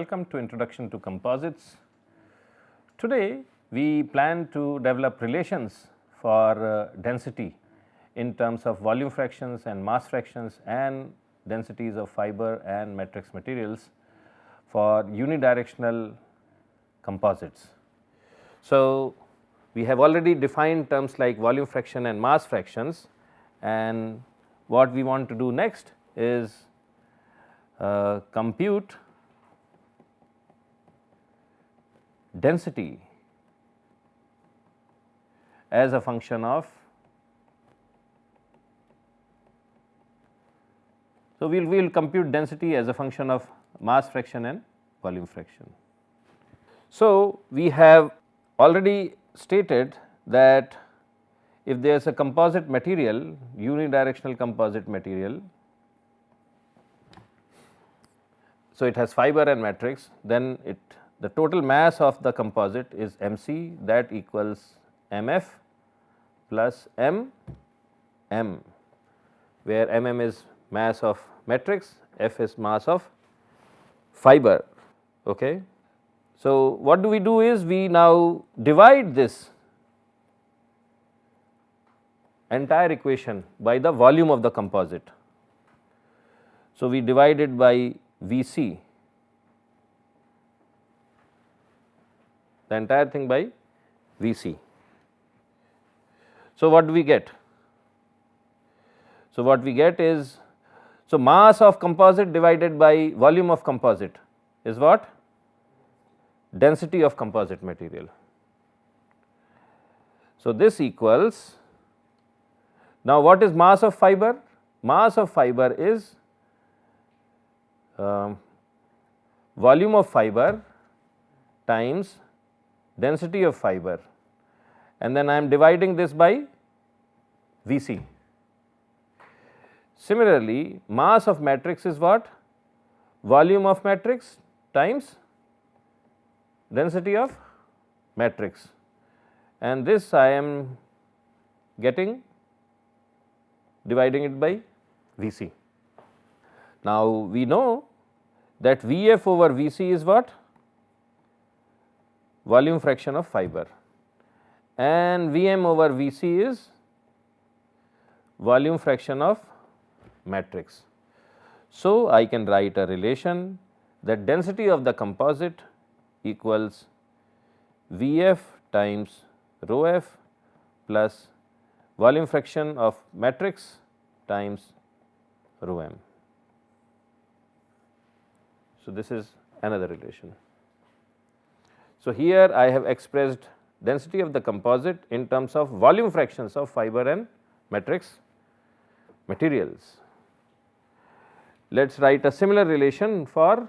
welcome to Introduction to Composites. Today we plan to develop relations for density in terms of volume fractions and mass fractions and densities of fiber and matrix materials for unidirectional composites. So, we have already defined terms like volume fraction and mass fractions, and what we want to do next is compute density as a function of, so we will compute density as a function of mass fraction and volume fraction. So, we have already stated that if there is a composite material, unidirectional composite material, so it has fiber and matrix, then the total mass of the composite is mc, that equals mf plus m, where is mass of matrix, f is mass of fiber. Okay. So, what do we do is we now divide this entire equation by the volume of the composite. So, we divide it by Vc, the entire thing by Vc. So, what do we get? So, what we get is, so mass of composite divided by volume of composite is what? Density of composite material. So, this equals, now what is mass of fiber? Mass of fiber is volume of fiber times density of fiber, and then I am dividing this by Vc. Similarly, mass of matrix is what? Volume of matrix times density of matrix, and this I am getting dividing it by Vc. Now, we know that Vf over Vc is what? Volume fraction of fiber, and Vm over Vc is volume fraction of matrix. So, I can write a relation that density of the composite equals Vf times rho f plus volume fraction of matrix times rho m. So, this is another relation. So, here I have expressed density of the composite in terms of volume fractions of fiber and matrix materials. Let us write a similar relation for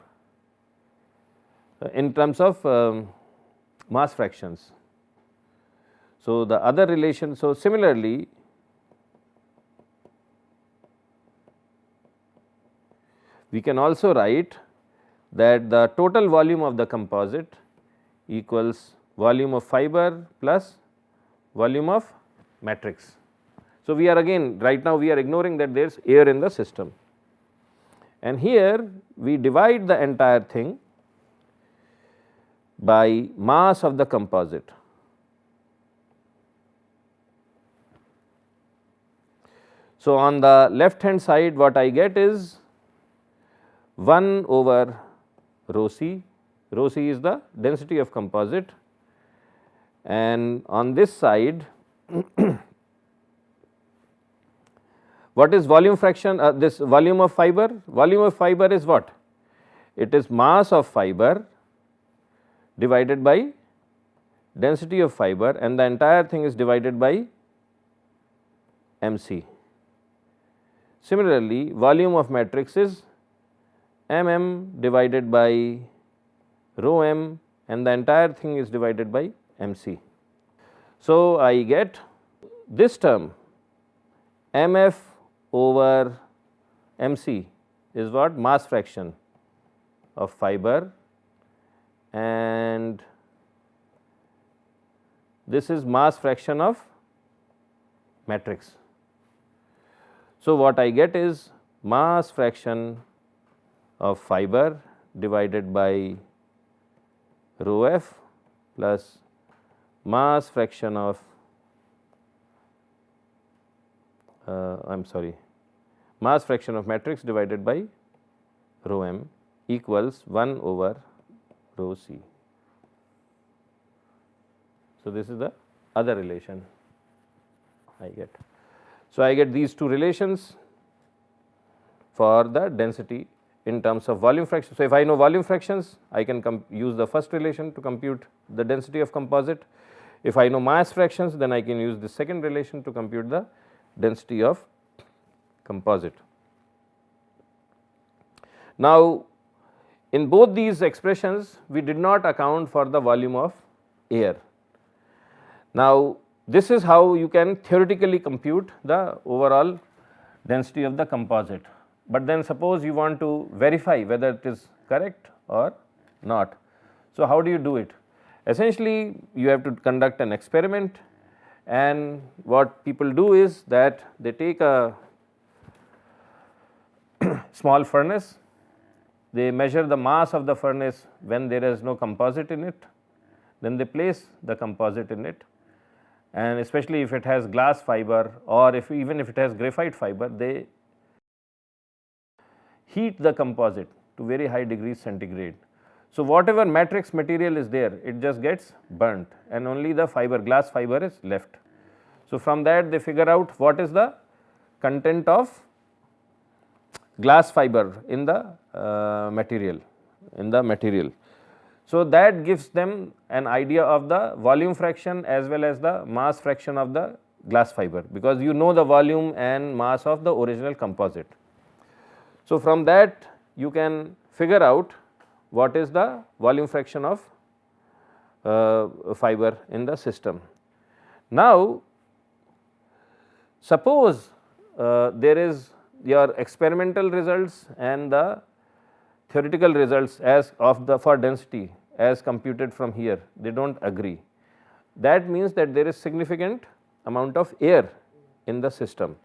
in terms of mass fractions. So, the other relation, so similarly we can also write that the total volume of the composite equals volume of fiber plus volume of matrix. So, we are again right now we are ignoring that there is air in the system, and here we divide the entire thing by mass of the composite. So, on the left hand side what I get is 1 over rho c, rho c is the density of composite, and on this side what is volume fraction, this volume of fiber? Volume of fiber is what? It is mass of fiber divided by density of fiber, and the entire thing is divided by mc. Similarly, volume of matrix is divided by rho m, and the entire thing is divided by mc. So, I get this term mf over mc is what? Mass fraction of fiber, and this is mass fraction of matrix. So, what I get is mass fraction of fiber divided by rho f plus mass fraction of mass fraction of matrix divided by rho m equals 1 over rho c. So, this is the other relation I get. So, I get these two relations for the density in terms of volume fraction. So, if I know volume fractions, I can use the first relation to compute the density of composite. If I know mass fractions, then I can use the second relation to compute the density of composite. Now, in both these expressions, we did not account for the volume of air. Now, this is how you can theoretically compute the overall density of the composite, but then suppose you want to verify whether it is correct or not. So, how do you do it? Essentially, you have to conduct an experiment, and what people do is that they take a small furnace, they measure the mass of the furnace when there is no composite in it, then they place the composite in it, and especially if it has glass fiber or even if it has graphite fiber, they heat the composite to very high degrees centigrade. So, whatever matrix material is there, it just gets burnt and only the fiber, glass fiber is left. So, from that they figure out what is the content of glass fiber in the material. So, that gives them an idea of the volume fraction as well as the mass fraction of the glass fiber, because you know the volume and mass of the original composite. So, from that you can figure out what is the volume fraction of fiber in the system. Now, suppose there is your experimental results and the theoretical results as of the for density as computed from here, they do not agree. That means that there is significant amount of air in the system.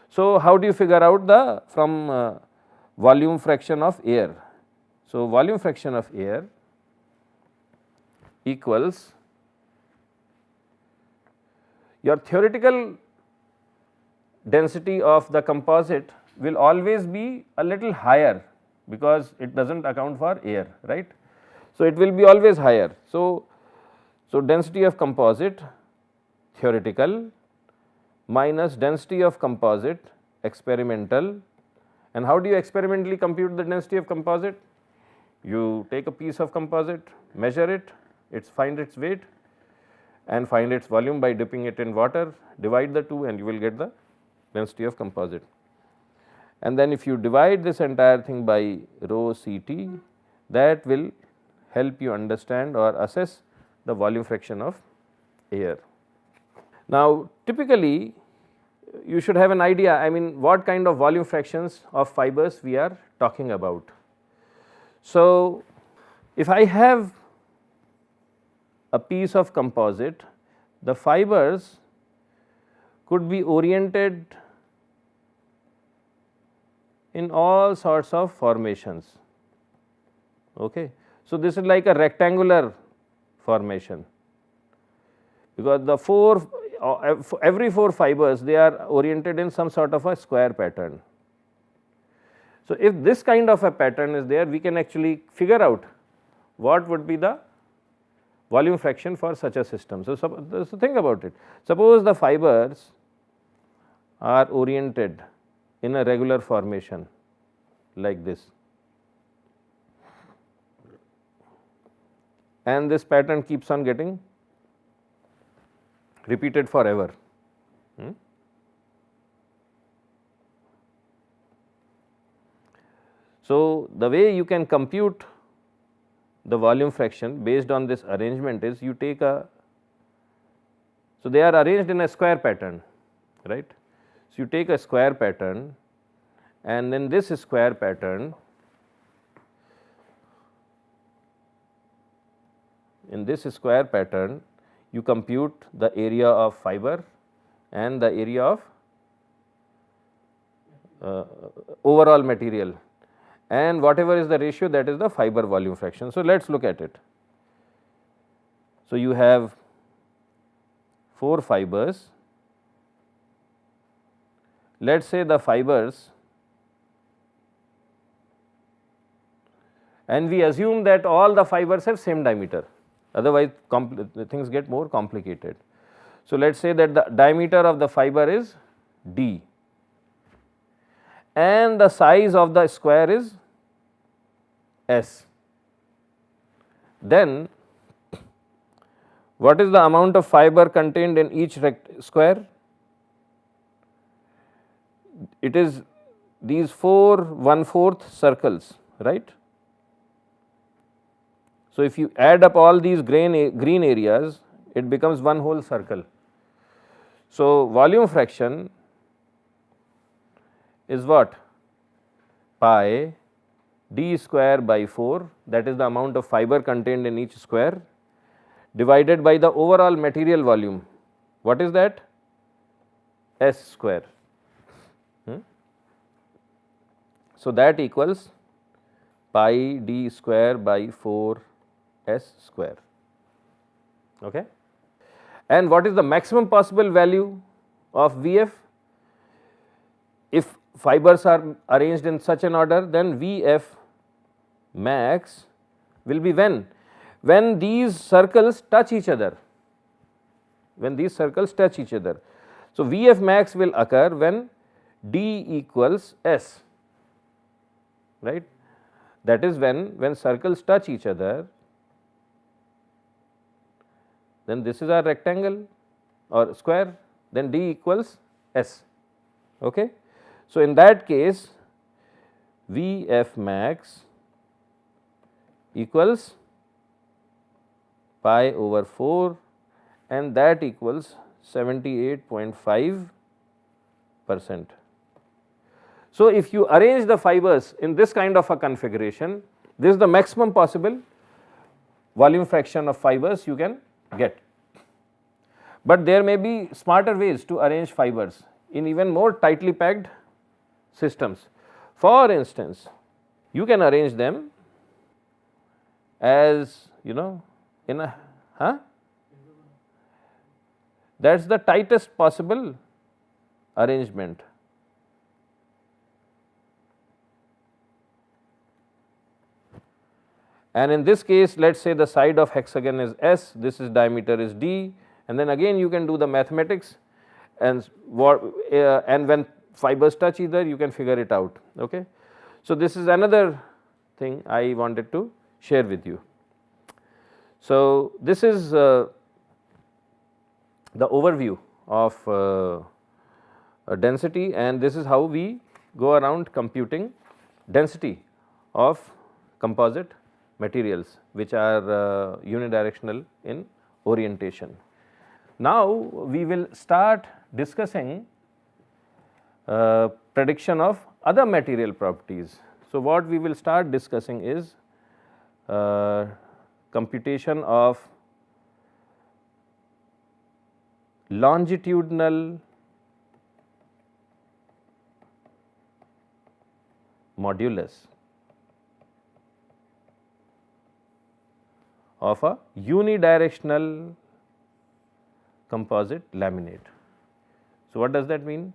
So, how do you figure out the from volume fraction of air? So, volume fraction of air equals your theoretical density of the composite will always be a little higher, because it does not account for air, right. So, it will be always higher. So, density of composite theoretical minus density of composite experimental. And how do you experimentally compute the density of composite? You take a piece of composite, measure it, find its weight and find its volume by dipping it in water, divide the two and you will get the density of composite. And then if you divide this entire thing by rho Ct, that will help you understand or assess the volume fraction of air. Now, typically you should have an idea, I mean, what kind of volume fractions of fibers we are talking about. So, if I have a piece of composite, the fibers could be oriented in all sorts of formations. Okay. So, this is like a rectangular formation, because the every 4 fibers, they are oriented in some sort of a square pattern. So, if this kind of a pattern is there, we can actually figure out what would be the volume fraction for such a system. So, think about it. Suppose the fibers are oriented in a regular formation like this, and this pattern keeps on getting repeated forever. So, the way you can compute the volume fraction based on this arrangement is you take a, so they are arranged in a square pattern, right. So, you take a square pattern and then this square pattern, in this square pattern you compute the area of fiber and the area of overall material, and whatever is the ratio, that is the fiber volume fraction. So, let us look at it. So, you have 4 fibers. Let us say the fibers, and we assume that all the fibers have same diameter, otherwise things get more complicated. So, let us say that the diameter of the fiber is d and the size of the square is s. Then what is the amount of fiber contained in each square? It is these 4 1/4 circles, right. So, if you add up all these green areas, it becomes one whole circle. So, volume fraction is what? Pi d square by 4, that is the amount of fiber contained in each square, divided by the overall material volume. What is that? S square. So, that equals pi d square by 4 s square. Okay. And what is the maximum possible value of Vf? If fibers are arranged in such an order, then Vf max will be when? When these circles touch each other. When these circles touch each other. So, Vf max will occur when d equals s, right. That is when circles touch each other, then this is our rectangle or square, then d equals s. Okay. So, in that case Vf max equals pi over 4 and that equals 78.5%. So, if you arrange the fibers in this kind of a configuration, this is the maximum possible volume fraction of fibers you can get. But there may be smarter ways to arrange fibers in even more tightly packed systems. For instance, you can arrange them as in a that is the tightest possible arrangement. And in this case, let us say the side of hexagon is s, this is diameter is d, and then again you can do the mathematics, and when fibers touch either you can figure it out. Okay. So, this is another thing I wanted to share with you. So, this is the overview of density, and this is how we go around computing density of composite materials which are unidirectional in orientation. Now, we will start discussing prediction of other material properties. So, what we will start discussing is computation of longitudinal modulus of a unidirectional composite laminate. So, what does that mean?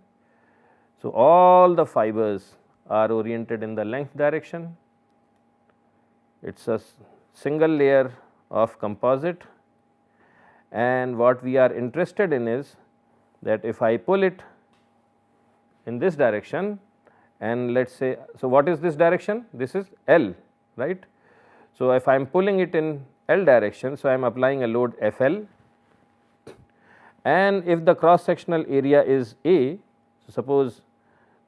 So, all the fibers are oriented in the length direction, it is a single layer of composite, and what we are interested in is that if I pull it in this direction and let us say, so what is this direction? This is L, right. So, if I am pulling it in L direction, so I am applying a load Fl, and if the cross sectional area is A, so suppose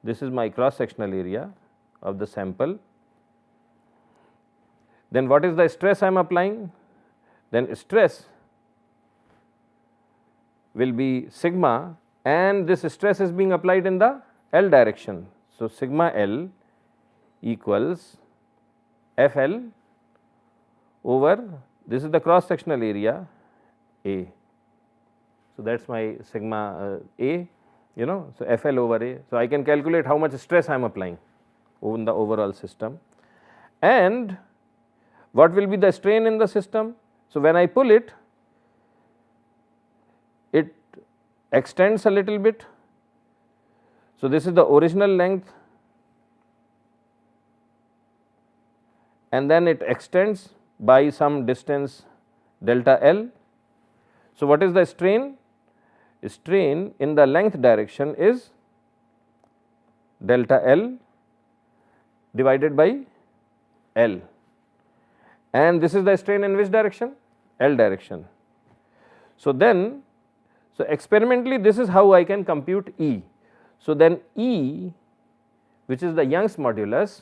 this is my cross sectional area of the sample, then what is the stress I am applying? Then stress will be sigma, and this stress is being applied in the L direction. So, sigma L equals Fl over, this is the cross sectional area A. So, that is my sigma A, so Fl over A. So, I can calculate how much stress I am applying on the overall system, and what will be the strain in the system. So, when I pull it, it extends a little bit. So, this is the original length and then it extends by some distance delta L. So, what is the strain? Strain in the length direction is delta L divided by L, and this is the strain in which direction? L direction. So, then experimentally this is how I can compute E. So, then E, which is the Young's modulus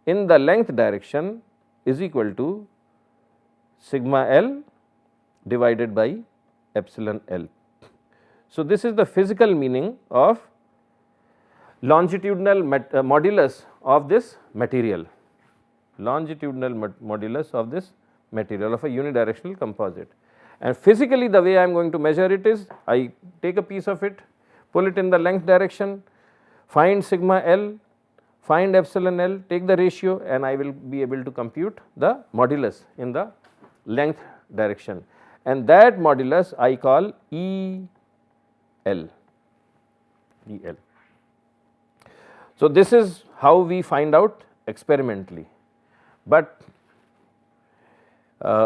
in the length direction, is equal to sigma L divided by epsilon L. So, this is the physical meaning of longitudinal modulus of this material, longitudinal modulus of this material of a unidirectional composite. And physically the way I am going to measure it is, I take a piece of it, pull it in the length direction, find sigma L, find epsilon L, take the ratio, and I will be able to compute the modulus in the length direction, and that modulus I call EL. So, this is how we find out experimentally, but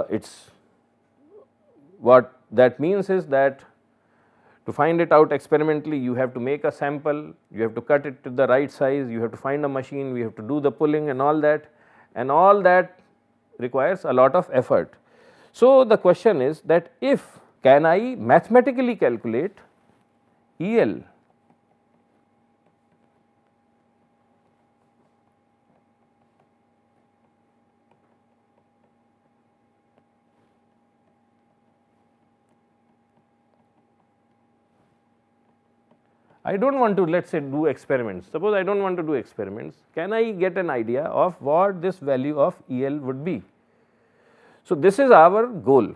it's what that means is that to find it out experimentally, you have to make a sample, you have to cut it to the right size, you have to find a machine, we have to do the pulling and all that requires a lot of effort. So, the question is that if can I mathematically calculate EL? I do not want to, let us say, do experiments. Suppose I do not want to do experiments, can I get an idea of what this value of EL would be? So, this is our goal,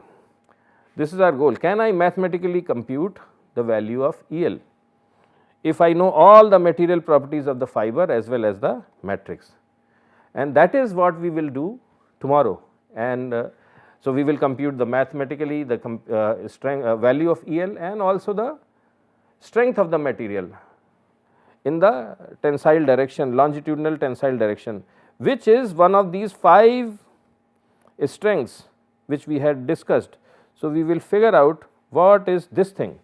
this is our goal. Can I mathematically compute the value of EL if I know all the material properties of the fiber as well as the matrix? And that is what we will do tomorrow. And so, we will compute the mathematically the value of EL and also the strength of the material in the tensile direction, longitudinal tensile direction, which is one of these 5 strengths which we had discussed. So, we will figure out what is this thing,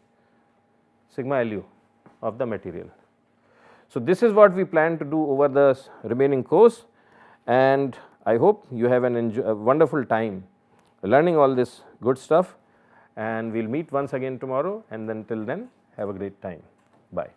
sigma Lu of the material. So, this is what we plan to do over the remaining course, and I hope you have a wonderful time learning all this good stuff, and we will meet once again tomorrow, and then till then have a great time. Bye.